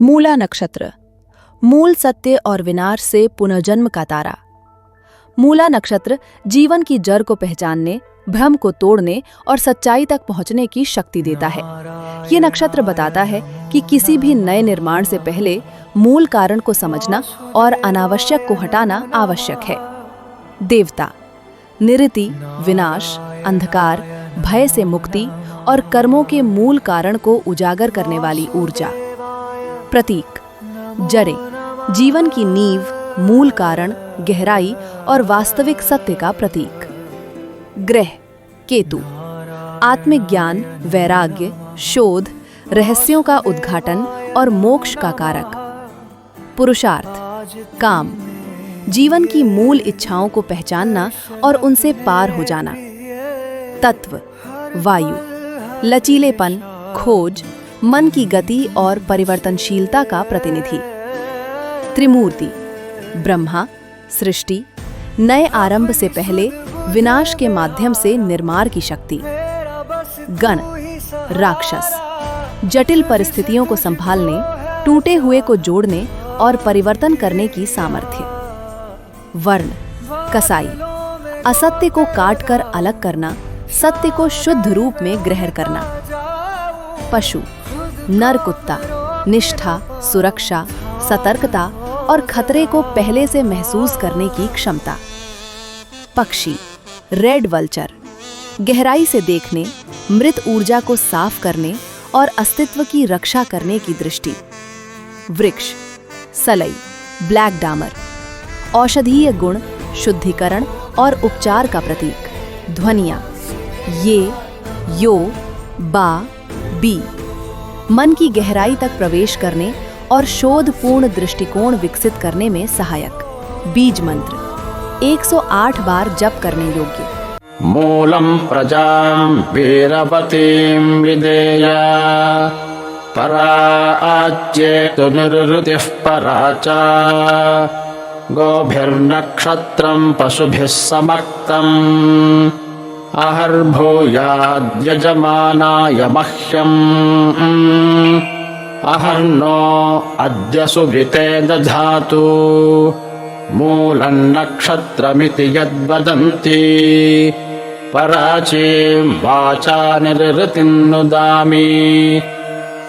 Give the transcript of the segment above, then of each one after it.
मूला नक्षत्र, मूल सत्य और विनाश से पुनर्जन्म का तारा। मूला नक्षत्र जीवन की जड़ को पहचानने, भ्रम को तोड़ने और सच्चाई तक पहुंचने की शक्ति देता है। ये नक्षत्र बताता है कि किसी भी नए निर्माण से पहले मूल कारण को समझना और अनावश्यक को हटाना आवश्यक है। देवता, निरति, विनाश, अंधकार, भय से मुक्ति और कर्मों के मूल कारण को उजागर करने वाली ऊर्जा। प्रतीक, जड़ें, जीवन की नींव, मूल कारण, गहराई और वास्तविक सत्य का प्रतीक। ग्रह, केतु, आत्मिक ज्ञान, वैराग्य, शोध, रहस्यों का उद्घाटन और मोक्ष का कारक। पुरुषार्थ, काम, जीवन की मूल इच्छाओं को पहचानना और उनसे पार हो जाना। तत्व, वायु, लचीलेपन, खोज, मन की गति और परिवर्तनशीलता का प्रतिनिधि। त्रिमूर्ति, ब्रह्मा, सृष्टि, नए आरंभ से पहले विनाश के माध्यम से निर्माण की शक्ति। गण, राक्षस, जटिल परिस्थितियों को संभालने, टूटे हुए को जोड़ने और परिवर्तन करने की सामर्थ्य। वर्ण, कसाई, असत्य को काटकर अलग करना, सत्य को शुद्ध रूप में ग्रहण करना। पशु, नर कुत्ता, निष्ठा, सुरक्षा, सतर्कता और खतरे को पहले से महसूस करने की क्षमता। पक्षी, रेड वल्चर, गहराई से देखने, मृत ऊर्जा को साफ करने और अस्तित्व की रक्षा करने की दृष्टि। वृक्ष, सलई, ब्लैक डामर, औषधीय गुण, शुद्धिकरण और उपचार का प्रतीक। ध्वनियाँ, ये, यो, बा, बी, मन की गहराई तक प्रवेश करने और शोधपूर्ण दृष्टिकोण विकसित करने में सहायक। बीज मंत्र, 108 बार जप करने योग्य। मूलम प्रजाम वीरवतीं विदेया परा आच्येतु निर्वृतिः परा च गोभिर्नक्षत्रं पशुभिः समक्तम् अहर्भूयाद्यजमानाय मह्यम् अहर्नो अद्य सुभृते दधातु मूलन्नक्षत्रमिति यद्वदन्ति पराचीं वाचा निर्वृतिं नुदामि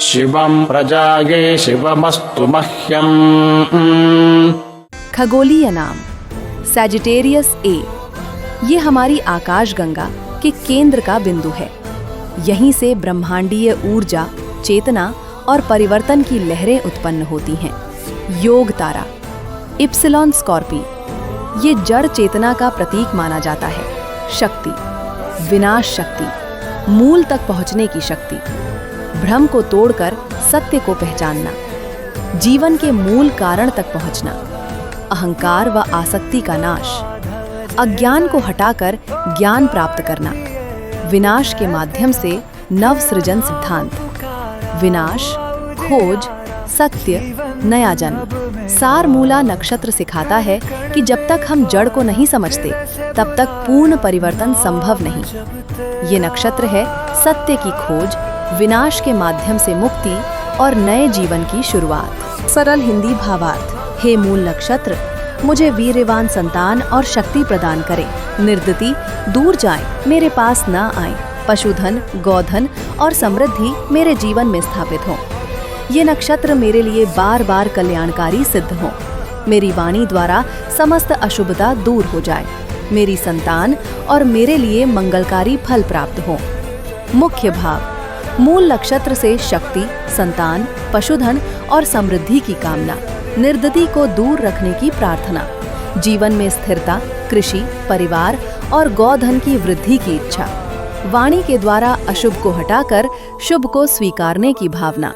शिवं प्रजाये शिवमस्तु मह्यम्। खगोलीय नाम, सैजिटेरियस ए। ये हमारी आकाशगंगा के केंद्र का बिंदु है। यहीं से ब्रह्मांडीय ऊर्जा, चेतना और परिवर्तन की लहरें उत्पन्न होती हैं। योग तारा, इप्सिलॉन स्कॉर्पी, ये जड़ चेतना का प्रतीक माना जाता है। शक्ति, विनाश शक्ति, मूल तक पहुंचने की शक्ति, भ्रम को तोड़कर सत्य को पहचानना, जीवन के मूल कारण तक पहुंचना, अहंकार व आसक्ति का नाश, अज्ञान को हटाकर ज्ञान प्राप्त करना, विनाश के माध्यम से नव सृजन सिद्धांत। विनाश, खोज, सत्य, नया जन्म। सार मूला नक्षत्र सिखाता है कि जब तक हम जड़ को नहीं समझते तब तक पूर्ण परिवर्तन संभव नहीं। ये नक्षत्र है सत्य की खोज, विनाश के माध्यम से मुक्ति और नए जीवन की शुरुआत। सरल हिंदी भावार्थ। हे मूल नक्षत्र, मुझे वीर्यवान संतान और शक्ति प्रदान करें। निर्दति दूर जाएं, मेरे पास न आएं। पशुधन, गौधन और समृद्धि मेरे जीवन में स्थापित हों। ये नक्षत्र मेरे लिए बार बार कल्याणकारी सिद्ध हों। मेरी वाणी द्वारा समस्त अशुभता दूर हो जाए। मेरी संतान और मेरे लिए मंगलकारी फल प्राप्त हों। मुख्य भाव, मूल नक्षत्र से शक्ति, संतान, पशुधन और समृद्धि की कामना, निर्दति को दूर रखने की प्रार्थना, जीवन में स्थिरता, कृषि, परिवार और गौधन की वृद्धि की इच्छा, वाणी के द्वारा अशुभ को हटाकर शुभ को स्वीकारने की भावना।